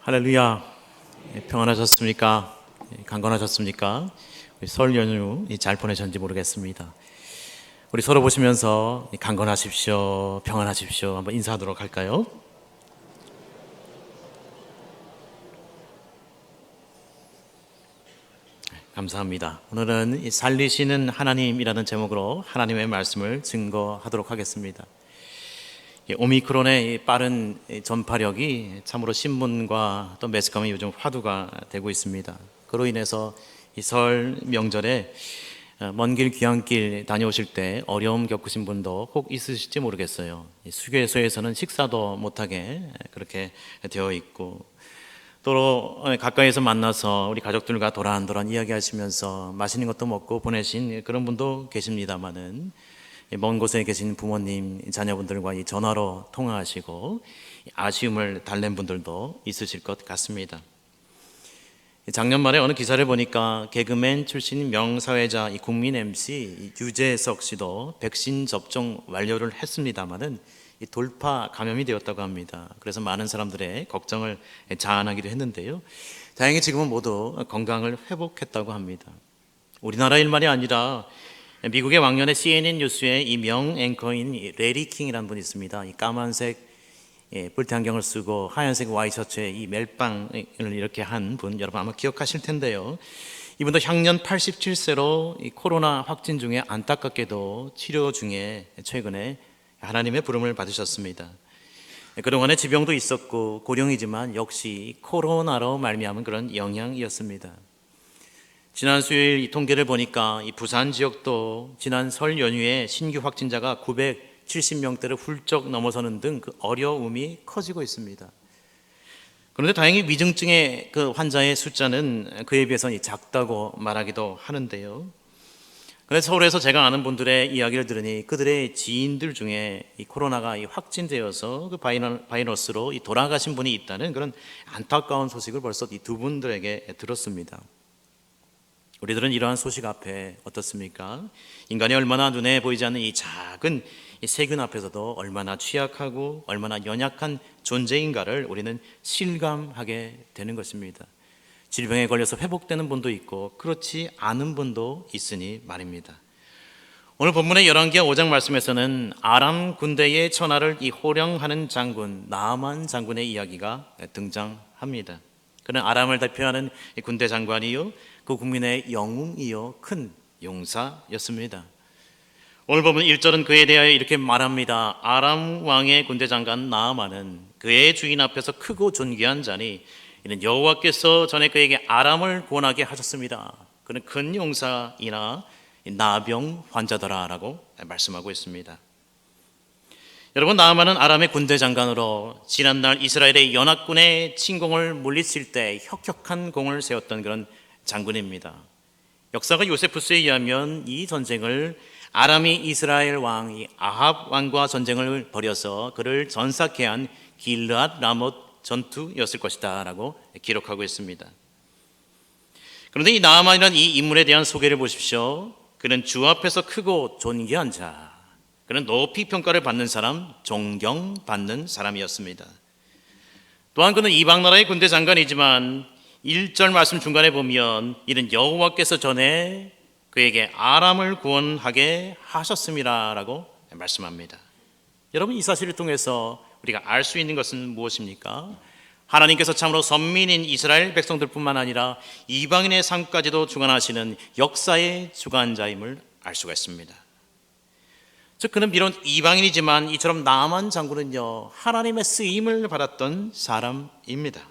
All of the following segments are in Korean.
할렐루야. 평안하셨습니까? 강건하셨습니까? 설 연휴 잘 보내셨는지 모르겠습니다. 우리 서로 보시면서 강건하십시오, 평안하십시오 한번 인사하도록 할까요? 감사합니다. 오늘은 이 살리시는 하나님이라는 제목으로 하나님의 말씀을 증거하도록 하겠습니다. 오미크론의 빠른 전파력이 참으로 신문과 또 매스컴이 요즘 화두가 되고 있습니다. 그로 인해서 이 설 명절에 먼 길 귀한 길 다녀오실 때 어려움 겪으신 분도 혹 있으실지 모르겠어요. 수교소에서는 식사도 못하게 그렇게 되어 있고, 또 가까이서 만나서 우리 가족들과 도란도란 이야기하시면서 맛있는 것도 먹고 보내신 그런 분도 계십니다마는, 먼 곳에 계신 부모님, 자녀분들과 이 전화로 통화하시고 아쉬움을 달랜 분들도 있으실 것 같습니다. 작년 말에 어느 기사를 보니까 개그맨 출신 명사회자 이 국민 MC 유재석 씨도 백신 접종 완료를 했습니다마는 돌파 감염이 되었다고 합니다. 그래서 많은 사람들의 걱정을 자아나기도 했는데요. 다행히 지금은 모두 건강을 회복했다고 합니다. 우리나라 일만이 아니라 미국의 왕년에 CNN 뉴스에 이 명 앵커인 레리 킹이라는 분이 있습니다. 이 까만색 뿔테 안경을 쓰고 하얀색 와이셔츠에 이 멜빵을 이렇게 한 분, 여러분 아마 기억하실 텐데요. 이분도 향년 87세로 이 코로나 확진 중에 안타깝게도 치료 중에 최근에 하나님의 부름을 받으셨습니다. 그동안에 지병도 있었고 고령이지만 역시 코로나로 말미암은 그런 영향이었습니다. 지난 수요일 이 통계를 보니까 이 부산 지역도 지난 설 연휴에 신규 확진자가 970명대를 훌쩍 넘어서는 등 그 어려움이 커지고 있습니다. 그런데 다행히 위중증의 그 환자의 숫자는 그에 비해서 작다고 말하기도 하는데요. 그래서 서울에서 제가 아는 분들의 이야기를 들으니 그들의 지인들 중에 이 코로나가 확진되어서 그 바이러스로 돌아가신 분이 있다는 그런 안타까운 소식을 벌써 이 두 분들에게 들었습니다. 우리들은 이러한 소식 앞에 어떻습니까? 인간이 얼마나 눈에 보이지 않는 이 작은 이 세균 앞에서도 얼마나 취약하고 얼마나 연약한 존재인가를 우리는 실감하게 되는 것입니다. 질병에 걸려서 회복되는 분도 있고 그렇지 않은 분도 있으니 말입니다. 오늘 본문의 열왕기하 5장 말씀에서는 아람 군대의 천하를 이 호령하는 장군 나아만 장군의 이야기가 등장합니다. 그는 아람을 대표하는 군대 장관이요 그 국민의 영웅이요 큰 용사였습니다. 오늘 보면 1절은 그에 대하여 이렇게 말합니다. 아람 왕의 군대 장관 나아만은 그의 주인 앞에서 크고 존귀한 자니 이는 여호와께서 전에 그에게 아람을 구원하게 하셨습니다. 그는 큰 용사이나 나병 환자더라라고 말씀하고 있습니다. 여러분, 나아만은 아람의 군대 장관으로 지난날 이스라엘의 연합군의 침공을 물리칠 때 혁혁한 공을 세웠던 그런 장군입니다. 역사가 요세푸스에 의하면 이 전쟁을 아람이 이스라엘 왕 아합 왕과 전쟁을 벌여서 그를 전사케 한 길르앗 라못 전투였을 것이다 라고 기록하고 있습니다. 그런데 이 나아만이라는 이 인물에 대한 소개를 보십시오. 그는 주 앞에서 크고 존귀한 자, 그는 높이 평가를 받는 사람, 존경받는 사람이었습니다. 또한 그는 이방 나라의 군대 장관이지만 1절 말씀 중간에 보면 이는 여호와께서 전에 그에게 아람을 구원하게 하셨습니다 라고 말씀합니다. 여러분, 이 사실을 통해서 우리가 알 수 있는 것은 무엇입니까? 하나님께서 참으로 선민인 이스라엘 백성들뿐만 아니라 이방인의 삶까지도 주관하시는 역사의 주관자임을 알 수가 있습니다. 즉 그는 비록 이방인이지만 이처럼 나아만 장군은요 하나님의 쓰임을 받았던 사람입니다.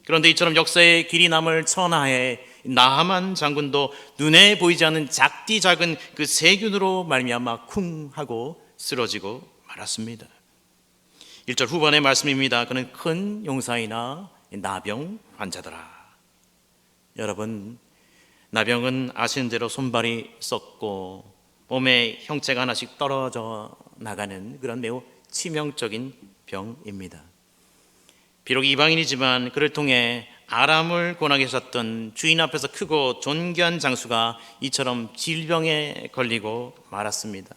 그런데 이처럼 역사의 길이 남을 천하에 나아만 장군도 눈에 보이지 않는 작디 작은 그 세균으로 말미암아 쿵 하고 쓰러지고 말았습니다. 1절 후반의 말씀입니다. 그는 큰 용사이나 나병 환자더라. 여러분, 나병은 아시는 대로 손발이 썩고 몸에 형체가 하나씩 떨어져 나가는 그런 매우 치명적인 병입니다. 비록 이방인이지만 그를 통해 아람을 권하게 하셨던 주인 앞에서 크고 존귀한 장수가 이처럼 질병에 걸리고 말았습니다.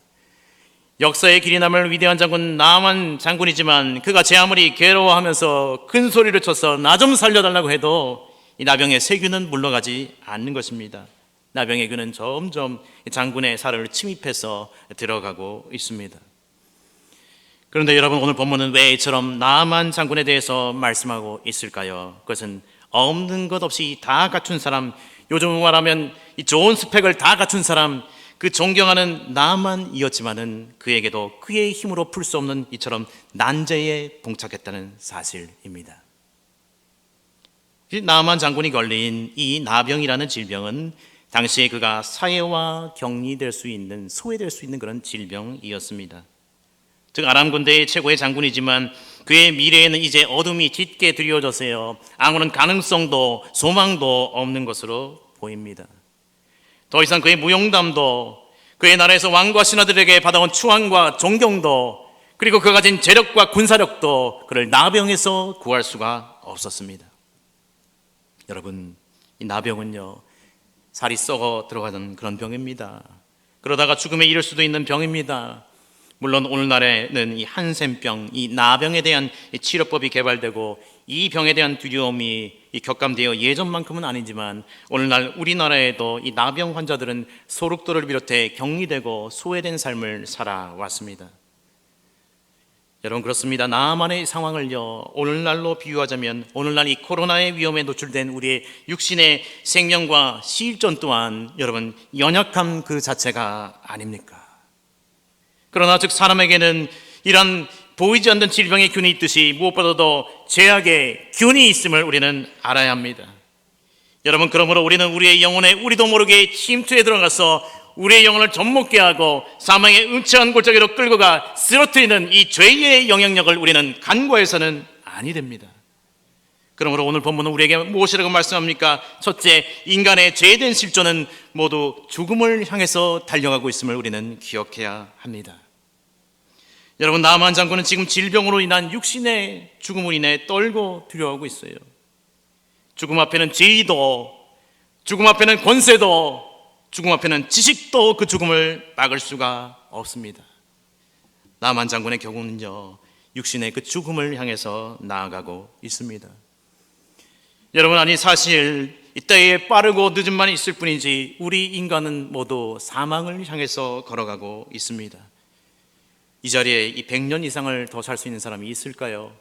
역사의 길이 남을 위대한 장군 나만 장군이지만 그가 제 아무리 괴로워하면서 큰 소리를 쳐서 나 좀 살려달라고 해도 이 나병의 세균은 물러가지 않는 것입니다. 나병의 균은 점점 장군의 살을 침입해서 들어가고 있습니다. 그런데 여러분, 오늘 본문은 왜 이처럼 나만 장군에 대해서 말씀하고 있을까요? 그것은 없는 것 없이 다 갖춘 사람, 요즘 말하면 이 좋은 스펙을 다 갖춘 사람, 그 존경하는 나만이었지만은 그에게도 그의 힘으로 풀 수 없는 이처럼 난제에 봉착했다는 사실입니다. 나만 장군이 걸린 이 나병이라는 질병은 당시에 그가 사회와 격리될 수 있는, 소외될 수 있는 그런 질병이었습니다. 즉 아람 군대의 최고의 장군이지만 그의 미래에는 이제 어둠이 짙게 드리워져서요, 아무런 가능성도 소망도 없는 것으로 보입니다. 더 이상 그의 무용담도, 그의 나라에서 왕과 신하들에게 받아온 추앙과 존경도, 그리고 그가 가진 재력과 군사력도 그를 나병에서 구할 수가 없었습니다. 여러분, 이 나병은요, 살이 썩어 들어가는 그런 병입니다. 그러다가 죽음에 이를 수도 있는 병입니다. 물론 오늘날에는 이 한센병, 이 나병에 대한 치료법이 개발되고 이 병에 대한 두려움이 격감되어 예전만큼은 아니지만 오늘날 우리나라에도 이 나병 환자들은 소록도를 비롯해 격리되고 소외된 삶을 살아왔습니다. 여러분, 그렇습니다. 나만의 상황을요, 오늘날로 비유하자면 오늘날 이 코로나의 위험에 노출된 우리의 육신의 생명과 실존 또한 여러분 연약함 그 자체가 아닙니까? 그러나 즉 사람에게는 이런 보이지 않는 질병의 균이 있듯이 무엇보다도 죄악의 균이 있음을 우리는 알아야 합니다. 여러분, 그러므로 우리는 우리의 영혼에 우리도 모르게 침투에 들어가서 우리의 영혼을 젖먹게 하고 사망의 음침한 골짜기로 끌고 가 쓰러뜨리는 이 죄의 영향력을 우리는 간과해서는 아니 됩니다. 그러므로 오늘 본문은 우리에게 무엇이라고 말씀합니까? 첫째, 인간의 죄된 실존은 모두 죽음을 향해서 달려가고 있음을 우리는 기억해야 합니다. 여러분, 나만 장군은 지금 질병으로 인한 육신의 죽음으로 인해 떨고 두려워하고 있어요. 죽음 앞에는 지위도, 죽음 앞에는 권세도, 죽음 앞에는 지식도 그 죽음을 막을 수가 없습니다. 나만 장군의 경우는요, 육신의 그 죽음을 향해서 나아가고 있습니다. 여러분, 아니 사실 이때에 빠르고 늦음만 있을 뿐이지 우리 인간은 모두 사망을 향해서 걸어가고 있습니다. 이 자리에 이 100년 이상을 더 살 수 있는 사람이 있을까요?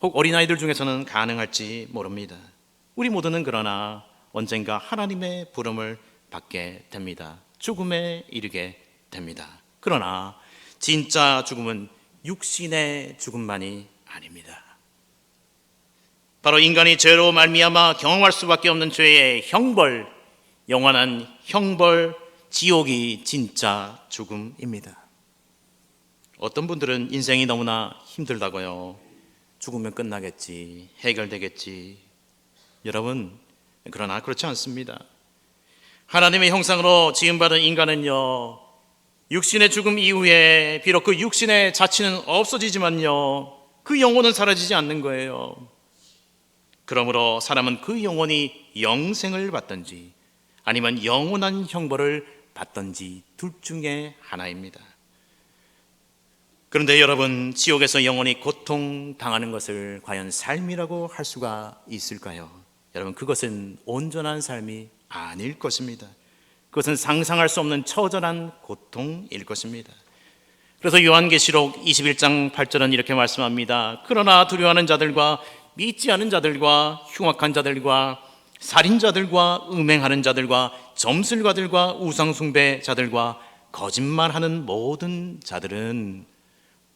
혹 어린아이들 중에서는 가능할지 모릅니다. 우리 모두는 그러나 언젠가 하나님의 부름을 받게 됩니다. 죽음에 이르게 됩니다. 그러나 진짜 죽음은 육신의 죽음만이 아닙니다. 바로 인간이 죄로 말미암아 경험할 수밖에 없는 죄의 형벌, 영원한 형벌, 지옥이 진짜 죽음입니다. 어떤 분들은 인생이 너무나 힘들다고요, 죽으면 끝나겠지, 해결되겠지. 여러분, 그러나 그렇지 않습니다. 하나님의 형상으로 지음받은 인간은요, 육신의 죽음 이후에 비록 그 육신의 자취는 없어지지만요, 그 영혼은 사라지지 않는 거예요. 그러므로 사람은 그 영혼이 영생을 받든지 아니면 영원한 형벌을 받든지 둘 중에 하나입니다. 그런데 여러분, 지옥에서 영원히 고통당하는 것을 과연 삶이라고 할 수가 있을까요? 여러분, 그것은 온전한 삶이 아닐 것입니다. 그것은 상상할 수 없는 처절한 고통일 것입니다. 그래서 요한계시록 21장 8절은 이렇게 말씀합니다. 그러나 두려워하는 자들과 믿지 않은 자들과 흉악한 자들과 살인자들과 음행하는 자들과 점술가들과 우상숭배자들과 거짓말하는 모든 자들은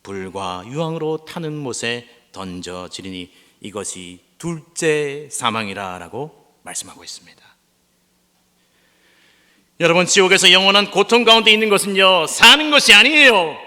불과 유황으로 타는 못에 던져지리니 이것이 둘째 사망이라 라고 말씀하고 있습니다. 여러분, 지옥에서 영원한 고통 가운데 있는 것은요, 사는 것이 아니에요.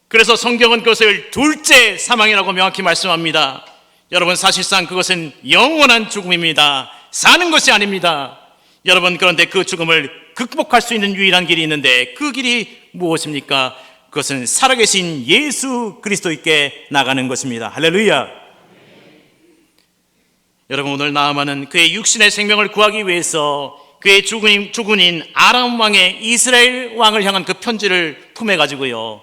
그래서 성경은 그것을 둘째 사망이라고 명확히 말씀합니다. 여러분, 사실상 그것은 영원한 죽음입니다. 사는 것이 아닙니다. 여러분, 그런데 그 죽음을 극복할 수 있는 유일한 길이 있는데 그 길이 무엇입니까? 그것은 살아계신 예수 그리스도께 나가는 것입니다. 할렐루야. 여러분, 오늘 나아만은 그의 육신의 생명을 구하기 위해서 그의 주군인 아람 왕의 이스라엘 왕을 향한 그 편지를 품에 가지고요,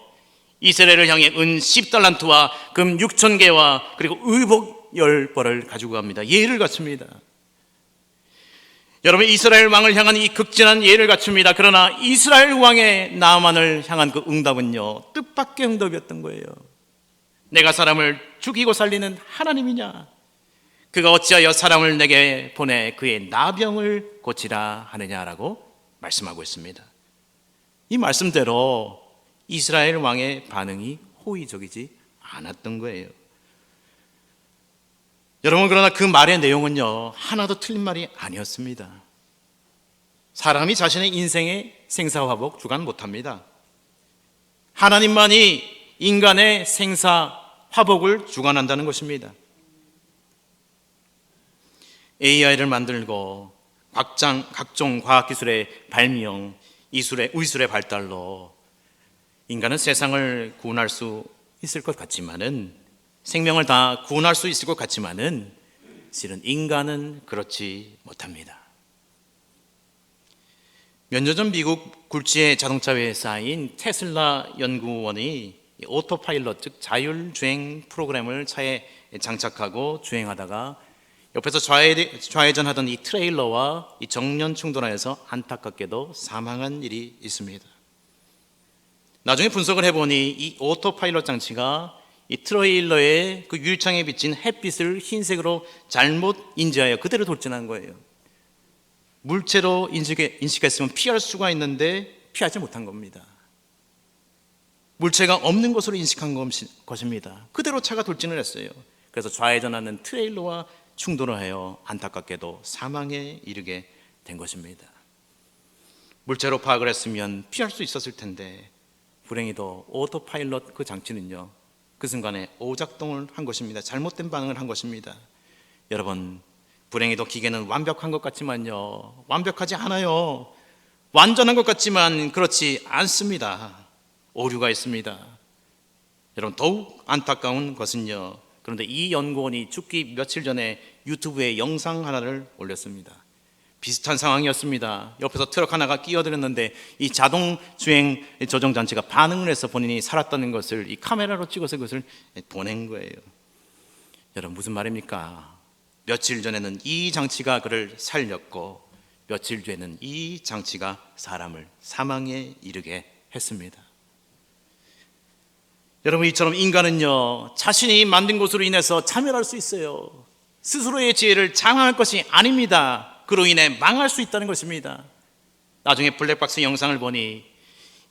이스라엘을 향해 은 10달란트와 금 6,000개와 그리고 의복 10벌을 가지고 갑니다. 예를 갖춥니다. 여러분, 이스라엘 왕을 향한 이 극진한 예를 갖춥니다. 그러나 이스라엘 왕의 나만을 향한 그 응답은요, 뜻밖의 응답이었던 거예요. 내가 사람을 죽이고 살리는 하나님이냐? 그가 어찌하여 사람을 내게 보내 그의 나병을 고치라 하느냐라고 말씀하고 있습니다. 이 말씀대로 이스라엘 왕의 반응이 호의적이지 않았던 거예요. 여러분, 그러나 그 말의 내용은요, 하나도 틀린 말이 아니었습니다. 사람이 자신의 인생의 생사화복 주관 못합니다. 하나님만이 인간의 생사화복을 주관한다는 것입니다. AI를 만들고 각종 과학기술의 발명, 의술의 발달로 인간은 세상을 구원할 수 있을 것 같지만은, 생명을 다 구원할 수 있을 것 같지만은 실은 인간은 그렇지 못합니다. 몇 년 전 미국 굴지의 자동차 회사인 테슬라 연구원이 오토파일럿, 즉 자율주행 프로그램을 차에 장착하고 주행하다가 옆에서 좌회전하던 이 트레일러와 이 정면 충돌하여서 안타깝게도 사망한 일이 있습니다. 나중에 분석을 해보니 이 오토파일럿 장치가 이 트레일러의 그 유리창에 비친 햇빛을 흰색으로 잘못 인지하여 그대로 돌진한 거예요. 물체로 인식했으면 피할 수가 있는데 피하지 못한 겁니다. 물체가 없는 것으로 인식한 것입니다. 그대로 차가 돌진을 했어요. 그래서 좌회전하는 트레일러와 충돌을 하여 안타깝게도 사망에 이르게 된 것입니다. 물체로 파악을 했으면 피할 수 있었을 텐데 불행히도 오토파일럿 그 장치는요, 그 순간에 오작동을 한 것입니다. 잘못된 반응을 한 것입니다. 여러분, 불행히도 기계는 완벽한 것 같지만요, 완벽하지 않아요. 완전한 것 같지만 그렇지 않습니다. 오류가 있습니다. 여러분, 더욱 안타까운 것은요, 그런데 이 연구원이 죽기 며칠 전에 유튜브에 영상 하나를 올렸습니다. 비슷한 상황이었습니다. 옆에서 트럭 하나가 끼어들었는데 이 자동 주행 조정 장치가 반응을 해서 본인이 살았다는 것을 이 카메라로 찍어서 그것을 보낸 거예요. 여러분, 무슨 말입니까? 며칠 전에는 이 장치가 그를 살렸고 며칠 뒤에는 이 장치가 사람을 사망에 이르게 했습니다. 여러분, 이처럼 인간은요, 자신이 만든 것으로 인해서 자멸할 수 있어요. 스스로의 지혜를 장악할 것이 아닙니다. 그로 인해 망할 수 있다는 것입니다. 나중에 블랙박스 영상을 보니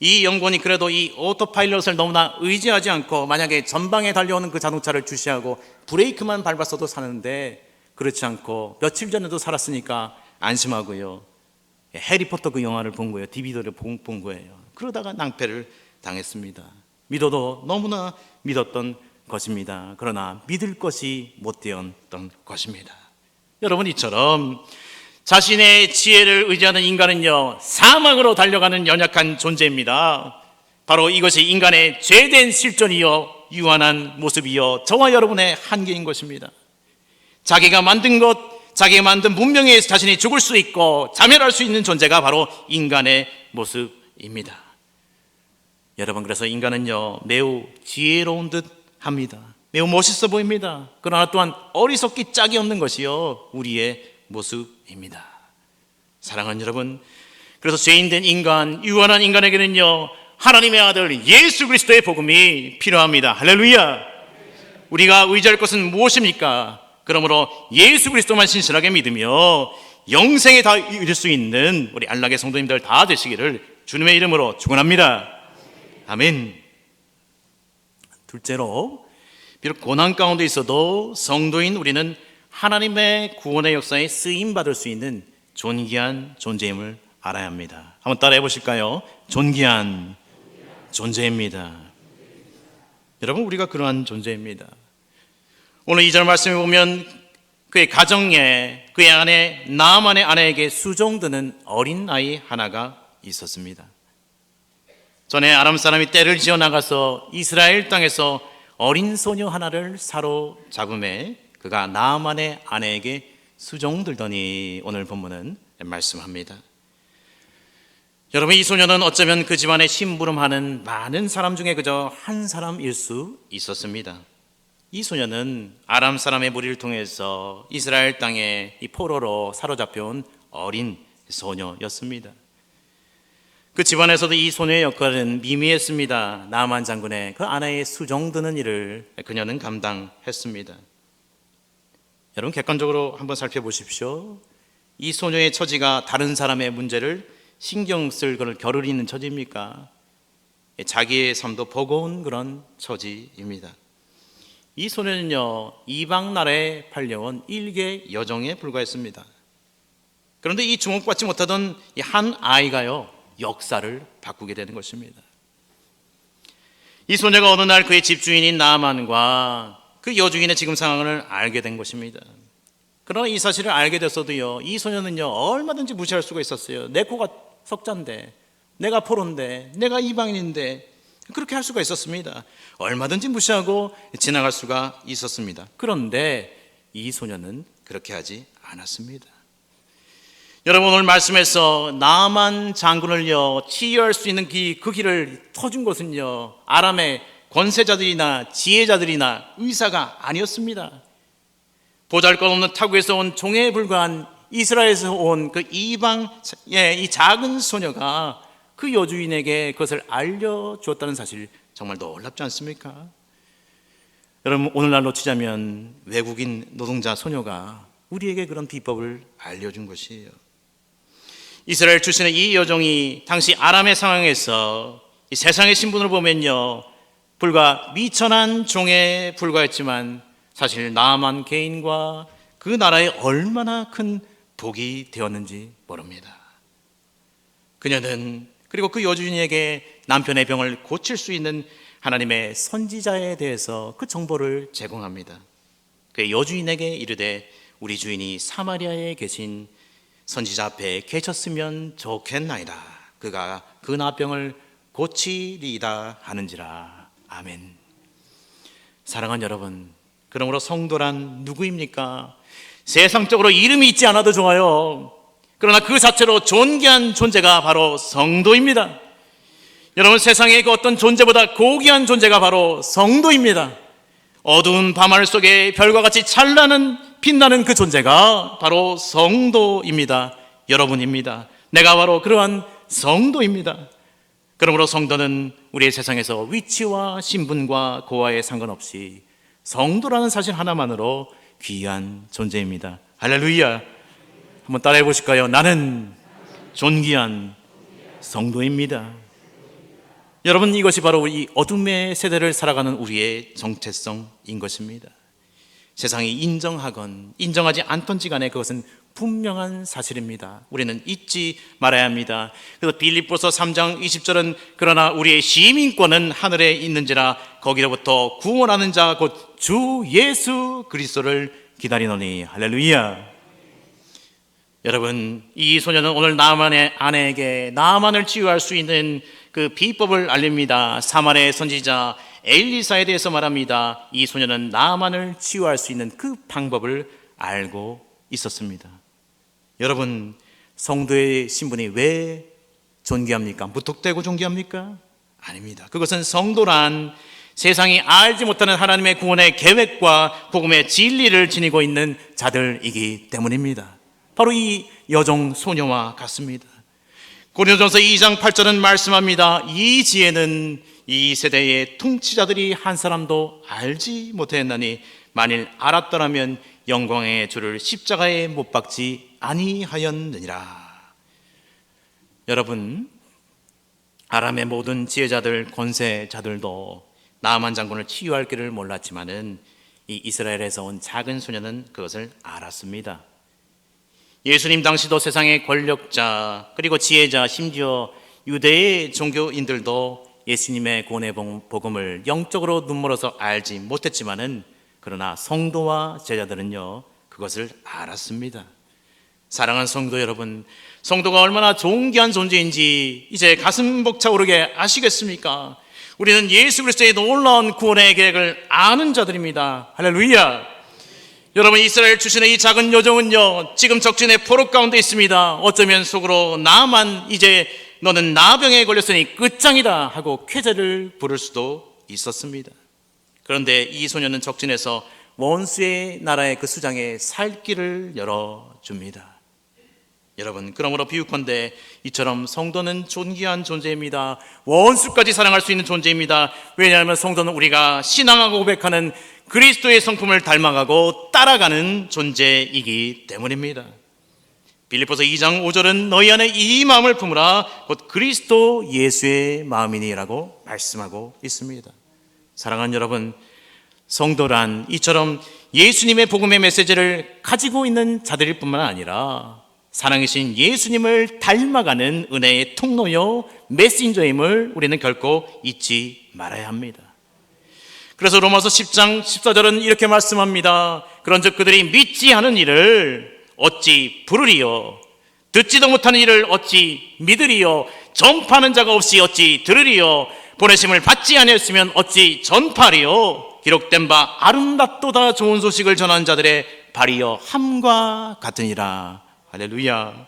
이 연구원이 그래도 이 오토파일럿을 너무나 의지하지 않고 만약에 전방에 달려오는 그 자동차를 주시하고 브레이크만 밟았어도 사는데 그렇지 않고 며칠 전에도 살았으니까 안심하고요, 해리포터 그 영화를 본 거예요. DVD를 본 거예요. 그러다가 낭패를 당했습니다. 믿어도 너무나 믿었던 것입니다. 그러나 믿을 것이 못 되었던 것입니다. 여러분, 이처럼 자신의 지혜를 의지하는 인간은요, 사망으로 달려가는 연약한 존재입니다. 바로 이것이 인간의 죄된 실존이요, 유한한 모습이요, 저와 여러분의 한계인 것입니다. 자기가 만든 것, 자기가 만든 문명에 의해서 자신이 죽을 수 있고 자멸할 수 있는 존재가 바로 인간의 모습입니다. 여러분, 그래서 인간은요, 매우 지혜로운 듯 합니다. 매우 멋있어 보입니다. 그러나 또한 어리석기 짝이 없는 것이요, 우리의 모습입니다. 사랑하는 여러분, 그래서 죄인된 인간, 유한한 인간에게는요, 하나님의 아들 예수 그리스도의 복음이 필요합니다. 할렐루야. 우리가 의지할 것은 무엇입니까? 그러므로 예수 그리스도만 신실하게 믿으며 영생에 다 이룰 수 있는 우리 안락의 성도님들 다 되시기를 주님의 이름으로 축원합니다. 아멘. 둘째로, 비록 고난 가운데 있어도 성도인 우리는 하나님의 구원의 역사에 쓰임받을 수 있는 존귀한 존재임을 알아야 합니다. 한번 따라해 보실까요? 존귀한 존재입니다. 여러분, 우리가 그러한 존재입니다. 오늘 2절 말씀에 보면 그의 가정에, 그의 아내 나아만의 아내에게 수종드는 어린 아이 하나가 있었습니다. 전에 아람 사람이 떼를 지어 나가서 이스라엘 땅에서 어린 소녀 하나를 사로잡음에 그가 나아만의 아내에게 수종들더니 오늘 본문은 말씀합니다. 여러분, 이 소녀는 어쩌면 그 집안에 심부름하는 많은 사람 중에 그저 한 사람일 수 있었습니다. 이 소녀는 아람 사람의 무리를 통해서 이스라엘 땅에 이 포로로 사로잡혀온 어린 소녀였습니다. 그 집안에서도 이 소녀의 역할은 미미했습니다. 나만 장군의 그 아내의 수종드는 일을 그녀는 감당했습니다. 여러분, 객관적으로 한번 살펴보십시오. 이 소녀의 처지가 다른 사람의 문제를 신경 쓸 그런 겨를이 있는 처지입니까? 자기의 삶도 버거운 그런 처지입니다. 이 소녀는요, 이방 나라에 팔려온 일개 여종에 불과했습니다. 그런데 이 주목받지 못하던 이 한 아이가요, 역사를 바꾸게 되는 것입니다. 이 소녀가 어느 날 그의 집주인인 나아만과 그 여주인의 지금 상황을 알게 된 것입니다. 그러나 이 사실을 알게 됐어도요, 이 소녀는요, 얼마든지 무시할 수가 있었어요. 내 코가 석자인데, 내가 포로인데, 내가 이방인인데, 그렇게 할 수가 있었습니다. 얼마든지 무시하고 지나갈 수가 있었습니다. 그런데 이 소녀는 그렇게 하지 않았습니다. 여러분, 오늘 말씀에서 나만 장군을요, 치유할 수 있는 그 길을 터준 것은요, 아람의 권세자들이나 지혜자들이나 의사가 아니었습니다. 보잘것없는 타국에서 온 종에 불과한 이스라엘에서 온 그 이방의 이 작은 소녀가 그 여주인에게 그것을 알려주었다는 사실, 정말 놀랍지 않습니까? 여러분, 오늘날로 치자면 외국인 노동자 소녀가 우리에게 그런 비법을 알려준 것이에요. 이스라엘 출신의 이 여종이 당시 아람의 상황에서 이 세상의 신분으로 보면요, 불과 미천한 종에 불과했지만 사실 나아만 개인과 그 나라에 얼마나 큰 복이 되었는지 모릅니다. 그녀는 그리고 그 여주인에게 남편의 병을 고칠 수 있는 하나님의 선지자에 대해서 그 정보를 제공합니다. 그 여주인에게 이르되 우리 주인이 사마리아에 계신 선지자 앞에 계셨으면 좋겠나이다. 그가 그 나병을 고치리이다 하는지라. 아멘. 사랑하는 여러분, 그러므로 성도란 누구입니까? 세상적으로 이름이 있지 않아도 좋아요. 그러나 그 자체로 존귀한 존재가 바로 성도입니다. 여러분, 세상의 그 어떤 존재보다 고귀한 존재가 바로 성도입니다. 어두운 밤하늘 속에 별과 같이 찬란한 빛나는 그 존재가 바로 성도입니다. 여러분입니다. 내가 바로 그러한 성도입니다. 그러므로 성도는 우리의 세상에서 위치와 신분과 고하에 상관없이 성도라는 사실 하나만으로 귀한 존재입니다. 할렐루야. 한번 따라해 보실까요? 나는 존귀한 성도입니다. 여러분, 이것이 바로 이 어둠의 세대를 살아가는 우리의 정체성인 것입니다. 세상이 인정하건 인정하지 않던지 간에 그것은 분명한 사실입니다. 우리는 잊지 말아야 합니다. 그래서 빌립보서 3장 20절은 그러나 우리의 시민권은 하늘에 있는지라 거기로부터 구원하는 자 곧 주 예수 그리스도를 기다리노니. 할렐루야. 여러분, 이 소녀는 오늘 나아만의 아내에게 나아만을 치유할 수 있는 그 비법을 알립니다. 사마리아의 선지자 엘리사에 대해서 말합니다. 이 소녀는 나아만을 치유할 수 있는 그 방법을 알고 있었습니다. 여러분, 성도의 신분이 왜 존귀합니까? 무턱대고 존귀합니까? 아닙니다. 그것은 성도란 세상이 알지 못하는 하나님의 구원의 계획과 복음의 진리를 지니고 있는 자들이기 때문입니다. 바로 이 여종 소녀와 같습니다. 고린도전서 2장 8절은 말씀합니다. 이 지혜는 이 세대의 통치자들이 한 사람도 알지 못했나니 만일 알았더라면 영광의 주를 십자가에 못 박지 아니하였느니라. 여러분, 아람의 모든 지혜자들, 권세자들도 나아만 장군을 치유할 길을 몰랐지만은 이 이스라엘에서 온 작은 소녀는 그것을 알았습니다. 예수님 당시도 세상의 권력자 그리고 지혜자, 심지어 유대의 종교인들도 예수님의 구원의 복음을 영적으로 눈물어서 알지 못했지만은 그러나 성도와 제자들은요, 그것을 알았습니다. 사랑하는 성도 여러분, 성도가 얼마나 존귀한 존재인지 이제 가슴 벅차오르게 아시겠습니까? 우리는 예수 그리스도의 놀라운 구원의 계획을 아는 자들입니다. 할렐루야. 여러분, 이스라엘 출신의 이 작은 여종은요, 지금 적진의 포로 가운데 있습니다. 어쩌면 속으로 나만 이제 너는 나병에 걸렸으니 끝장이다 하고 쾌재를 부를 수도 있었습니다. 그런데 이 소년은 적진에서 원수의 나라의 그 수장에 살 길을 열어줍니다. 여러분, 그러므로 비유컨대 이처럼 성도는 존귀한 존재입니다. 원수까지 사랑할 수 있는 존재입니다. 왜냐하면 성도는 우리가 신앙하고 고백하는 그리스도의 성품을 닮아가고 따라가는 존재이기 때문입니다. 빌립보서 2장 5절은 너희 안에 이 마음을 품으라 곧 그리스도 예수의 마음이니라고 말씀하고 있습니다. 사랑하는 여러분, 성도란 이처럼 예수님의 복음의 메시지를 가지고 있는 자들일 뿐만 아니라 사랑이신 예수님을 닮아가는 은혜의 통로요 메신저임을 우리는 결코 잊지 말아야 합니다. 그래서 로마서 10장 14절은 이렇게 말씀합니다. 그런즉 그들이 믿지 않은 일을 어찌 부르리요, 듣지도 못하는 일을 어찌 믿으리요, 전파하는 자가 없이 어찌 들으리요, 보내심을 받지 아니했으면 어찌 전파하리요. 기록된 바 아름답도다 좋은 소식을 전하는 자들의 발이여 함과 같으니라. 할렐루야.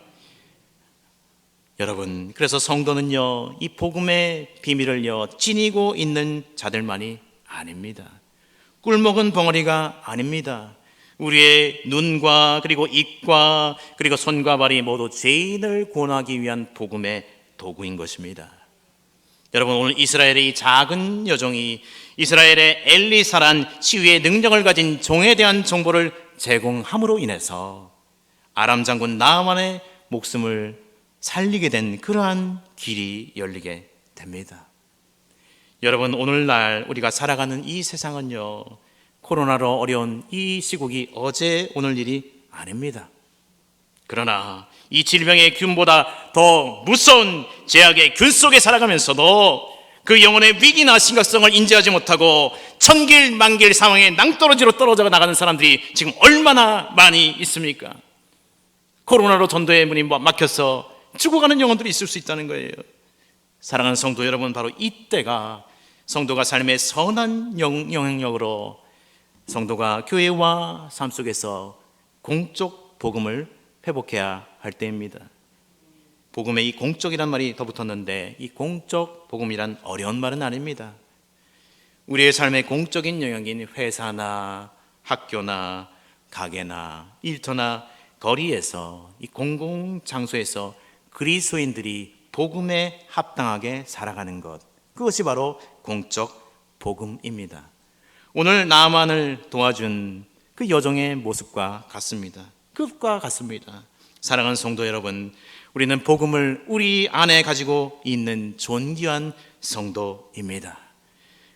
여러분, 그래서 성도는요 이 복음의 비밀을요 지니고 있는 자들만이 아닙니다. 꿀먹은 벙어리가 아닙니다. 우리의 눈과 그리고 입과 그리고 손과 발이 모두 죄인을 구원하기 위한 복음의 도구인 것입니다. 여러분, 오늘 이스라엘의 이 작은 여종이 이스라엘의 엘리사란 치유의 능력을 가진 종에 대한 정보를 제공함으로 인해서 아람 장군 나아만의 목숨을 살리게 된 그러한 길이 열리게 됩니다. 여러분, 오늘날 우리가 살아가는 이 세상은요 코로나로 어려운 이 시국이 어제 오늘 일이 아닙니다. 그러나 이 질병의 균보다 더 무서운 제약의 균 속에 살아가면서도 그 영혼의 위기나 심각성을 인지하지 못하고 천길 만길 상황에 낭떠러지로 떨어져 나가는 사람들이 지금 얼마나 많이 있습니까? 코로나로 전도의 문이 막혀서 죽어가는 영혼들이 있을 수 있다는 거예요. 사랑하는 성도 여러분, 바로 이때가 성도가 삶의 선한 영향력으로 성도가 교회와 삶 속에서 공적 복음을 회복해야 할 때입니다. 복음에 이 공적이란 말이 더 붙었는데 이 공적 복음이란 어려운 말은 아닙니다. 우리의 삶의 공적인 영역인 회사나 학교나 가게나 일터나 거리에서 이 공공장소에서 그리스도인들이 복음에 합당하게 살아가는 것, 그것이 바로 공적 복음입니다. 오늘 나아만을 도와준 그 여종의 모습과 같습니다. 그것과 같습니다. 사랑하는 성도 여러분, 우리는 복음을 우리 안에 가지고 있는 존귀한 성도입니다.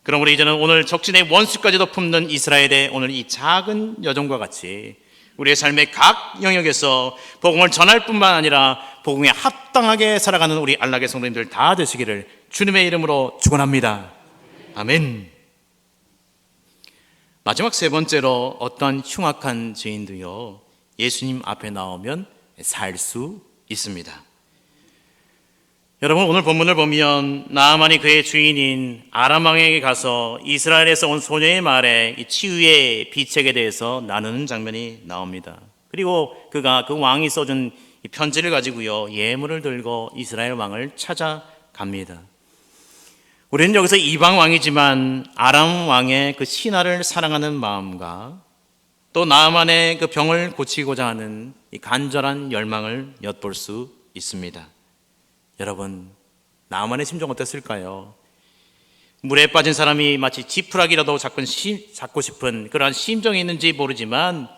그러므로 이제는 오늘 적진의 원수까지도 품는 이스라엘의 오늘 이 작은 여종과 같이 우리의 삶의 각 영역에서 복음을 전할 뿐만 아니라 복음에 합당하게 살아가는 우리 안락의 성도님들 다 되시기를 주님의 이름으로 축원합니다. 아멘. 마지막 세 번째로 어떤 흉악한 죄인도요 예수님 앞에 나오면 살 수 있습니다. 여러분, 오늘 본문을 보면 나아만이 그의 주인인 아람 왕에게 가서 이스라엘에서 온 소녀의 말에 이 치유의 비책에 대해서 나누는 장면이 나옵니다. 그리고 그가 그 왕이 써준 이 편지를 가지고요 예물을 들고 이스라엘 왕을 찾아갑니다. 우리는 여기서 이방 왕이지만 아람 왕의 그 신하를 사랑하는 마음과 또 나아만의 그 병을 고치고자 하는 이 간절한 열망을 엿볼 수 있습니다. 여러분, 나아만의 심정 어땠을까요? 물에 빠진 사람이 마치 지푸라기라도 잡고 싶은 그러한 심정이 있는지 모르지만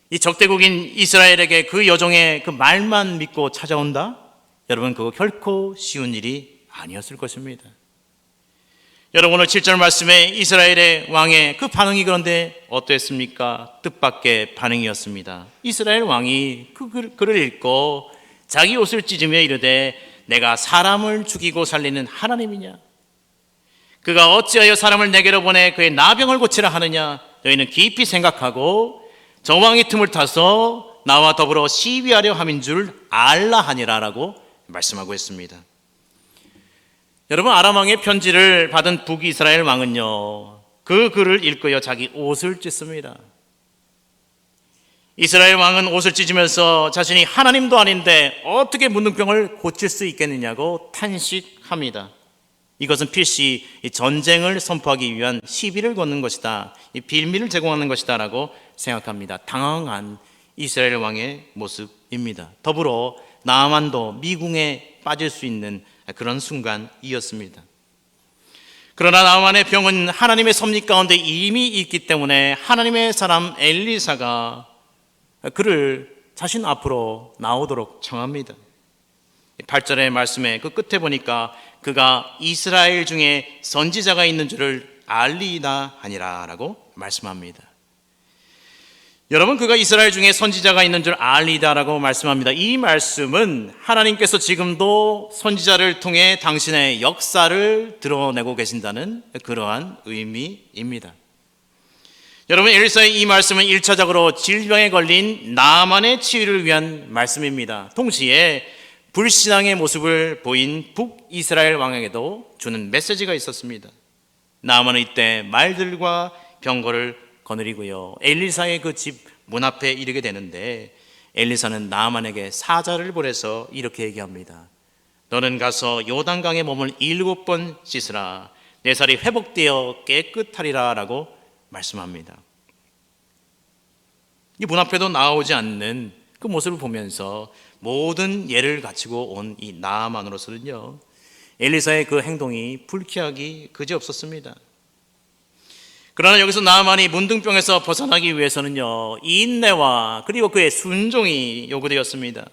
이 적대국인 이스라엘에게 그 여종의 그 말만 믿고 찾아온다? 여러분, 그거 결코 쉬운 일이 아니었을 것입니다. 여러분, 오늘 7절 말씀에 이스라엘의 왕의 그 반응이 그런데 어땠습니까? 뜻밖의 반응이었습니다. 이스라엘 왕이 그 글을 읽고 자기 옷을 찢으며 이르되 내가 사람을 죽이고 살리는 하나님이냐? 그가 어찌하여 사람을 내게로 보내 그의 나병을 고치라 하느냐? 너희는 깊이 생각하고 저 왕의 틈을 타서 나와 더불어 시위하려 함인 줄 알라 하니라라고 말씀하고 있습니다. 여러분, 아람 왕의 편지를 받은 북이스라엘 왕은요 그 글을 읽고요 자기 옷을 찢습니다. 이스라엘 왕은 옷을 찢으면서 자신이 하나님도 아닌데 어떻게 문둥병을 고칠 수 있겠느냐고 탄식합니다. 이것은 필시 전쟁을 선포하기 위한 시비를 거는 것이다, 이 빌미를 제공하는 것이다 라고 생각합니다. 당황한 이스라엘 왕의 모습입니다. 더불어 나아만도 미궁에 빠질 수 있는 그런 순간이었습니다. 그러나 나아만의 병은 하나님의 섭리 가운데 이미 있기 때문에 하나님의 사람 엘리사가 그를 자신 앞으로 나오도록 청합니다. 8절의 말씀에 그 끝에 보니까 그가 이스라엘 중에 선지자가 있는 줄을 알리이다 하니라 라고 말씀합니다. 여러분, 그가 이스라엘 중에 선지자가 있는 줄 알리이다 라고 말씀합니다. 이 말씀은 하나님께서 지금도 선지자를 통해 당신의 역사를 드러내고 계신다는 그러한 의미입니다. 여러분, 엘리사의 이 말씀은 1차적으로 질병에 걸린 나아만의 치유를 위한 말씀입니다. 동시에 불신앙의 모습을 보인 북이스라엘 왕에게도 주는 메시지가 있었습니다. 나아만은 이때 말들과 병거를 거느리고요, 엘리사의 그 집 문 앞에 이르게 되는데, 엘리사는 나아만에게 사자를 보내서 이렇게 얘기합니다. 너는 가서 요단강에 몸을 7번 씻으라. 내 살이 회복되어 깨끗하리라 라고 말씀합니다. 이 문 앞에도 나오지 않는 그 모습을 보면서 모든 예를 갖추고 온 이 나아만으로서는요, 엘리사의 그 행동이 불쾌하기 그지없었습니다. 그러나 여기서 나아만이 문둥병에서 벗어나기 위해서는요, 인내와 그리고 그의 순종이 요구되었습니다.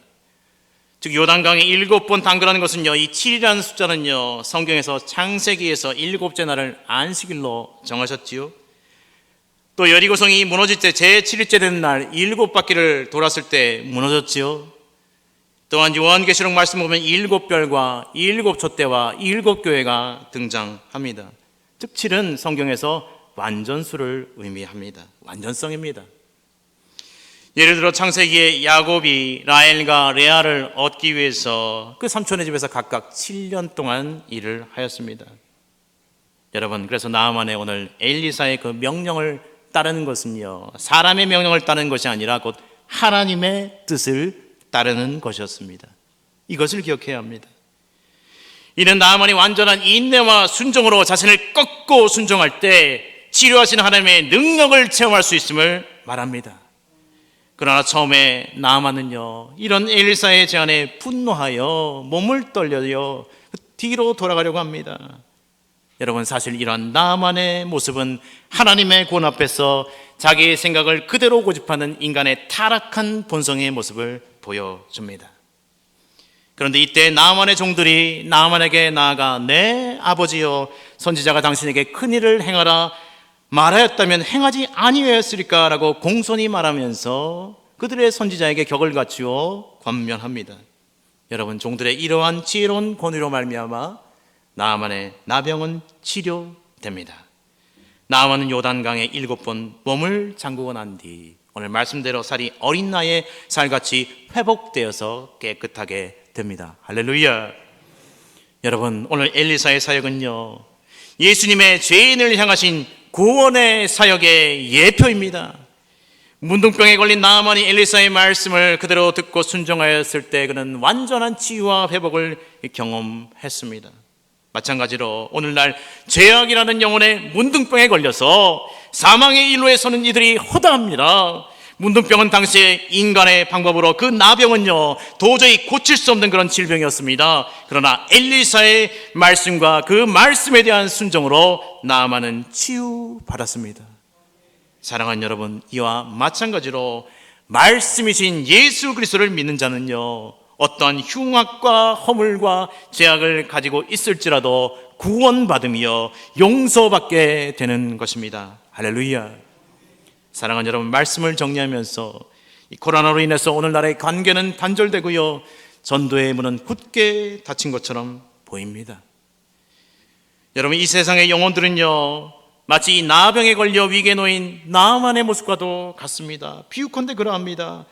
즉 요단강에 7번 담그라는 것은요, 이 7이라는 숫자는요, 성경에서 창세기에서 7째 날을 안식일로 정하셨지요. 또 여리고성이 무너질 때 제7일째 되는 날 7바퀴를 돌았을 때 무너졌지요. 또한 요한계시록 말씀 보면 7별과 7촛대와 7교회가 등장합니다. 즉 7은 성경에서 완전수를 의미합니다. 완전성입니다. 예를 들어 창세기에 야곱이 라헬과 레아를 얻기 위해서 그 삼촌의 집에서 각각 7년 동안 일을 하였습니다. 여러분, 그래서 나아만의 오늘 엘리사의 그 명령을 따르는 것은요, 사람의 명령을 따르는 것이 아니라 곧 하나님의 뜻을 따르는 것이었습니다. 이것을 기억해야 합니다. 이는 나아만이 완전한 인내와 순종으로 자신을 꺾고 순종할 때 치료하시는 하나님의 능력을 체험할 수 있음을 말합니다. 그러나 처음에 나아만은요, 이런 엘리사의 제안에 분노하여 몸을 떨려요 뒤로 돌아가려고 합니다. 여러분, 사실 이런 나아만의 모습은 하나님의 권 앞에서 자기의 생각을 그대로 고집하는 인간의 타락한 본성의 모습을 보여줍니다. 그런데 이때 나아만의 종들이 나아만에게 나아가 내 아버지여, 선지자가 당신에게 큰일을 행하라 말하였다면 행하지 아니하였으리까 라고 공손히 말하면서 그들의 선지자에게 격을 갖추어 권면합니다. 여러분, 종들의 이러한 지혜로운 권위로 말미암아 나아만의 나병은 치료됩니다. 나아만은 요단강에 7번 몸을 잠그고 난 뒤 오늘 말씀대로 살이 어린 나이에 살같이 회복되어서 깨끗하게 됩니다. 할렐루야. 여러분, 오늘 엘리사의 사역은요, 예수님의 죄인을 향하신 구원의 사역의 예표입니다. 문둥병에 걸린 나아만이 엘리사의 말씀을 그대로 듣고 순종하였을 때 그는 완전한 치유와 회복을 경험했습니다. 마찬가지로 오늘날 죄악이라는 영혼의 문둥병에 걸려서 사망의 일로에 서는 이들이 허다합니다. 문둥병은 당시에 인간의 방법으로, 그 나병은요 도저히 고칠 수 없는 그런 질병이었습니다. 그러나 엘리사의 말씀과 그 말씀에 대한 순종으로 나아만은 치유받았습니다. 사랑하는 여러분, 이와 마찬가지로 말씀이신 예수 그리스도를 믿는 자는요, 어떠한 흉악과 허물과 죄악을 가지고 있을지라도 구원받으며 용서받게 되는 것입니다. 할렐루야. 사랑하는 여러분, 말씀을 정리하면서 이 코로나로 인해서 오늘날의 관계는 단절되고요, 전도의 문은 굳게 닫힌 것처럼 보입니다. 여러분, 이 세상의 영혼들은요 마치 이 나병에 걸려 위기에 놓인 나아만의 모습과도 같습니다. 비유컨대 그러합니다.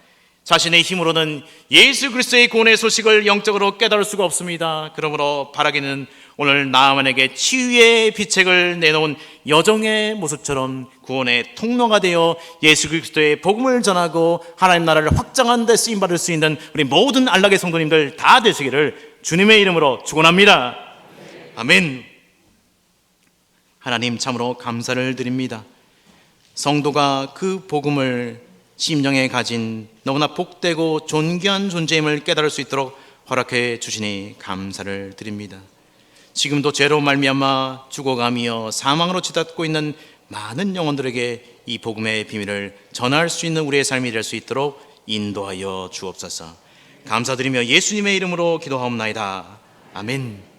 자신의 힘으로는 예수 그리스도의 구원의 소식을 영적으로 깨달을 수가 없습니다. 그러므로 바라기는 오늘 나아만에게 치유의 비책을 내놓은 여정의 모습처럼 구원의 통로가 되어 예수 그리스도의 복음을 전하고 하나님 나라를 확장하는 데 쓰임받을 수 있는 우리 모든 안락의 성도님들 다 되시기를 주님의 이름으로 축원합니다. 아멘. 하나님 참으로 감사를 드립니다. 성도가 그 복음을 심령에 가진 너무나 복되고 존귀한 존재임을 깨달을 수 있도록 허락해 주시니 감사를 드립니다. 지금도 죄로 말미암아 죽어가며 사망으로 치닫고 있는 많은 영혼들에게 이 복음의 비밀을 전할 수 있는 우리의 삶이 될 수 있도록 인도하여 주옵소서. 감사드리며 예수님의 이름으로 기도하옵나이다. 아멘.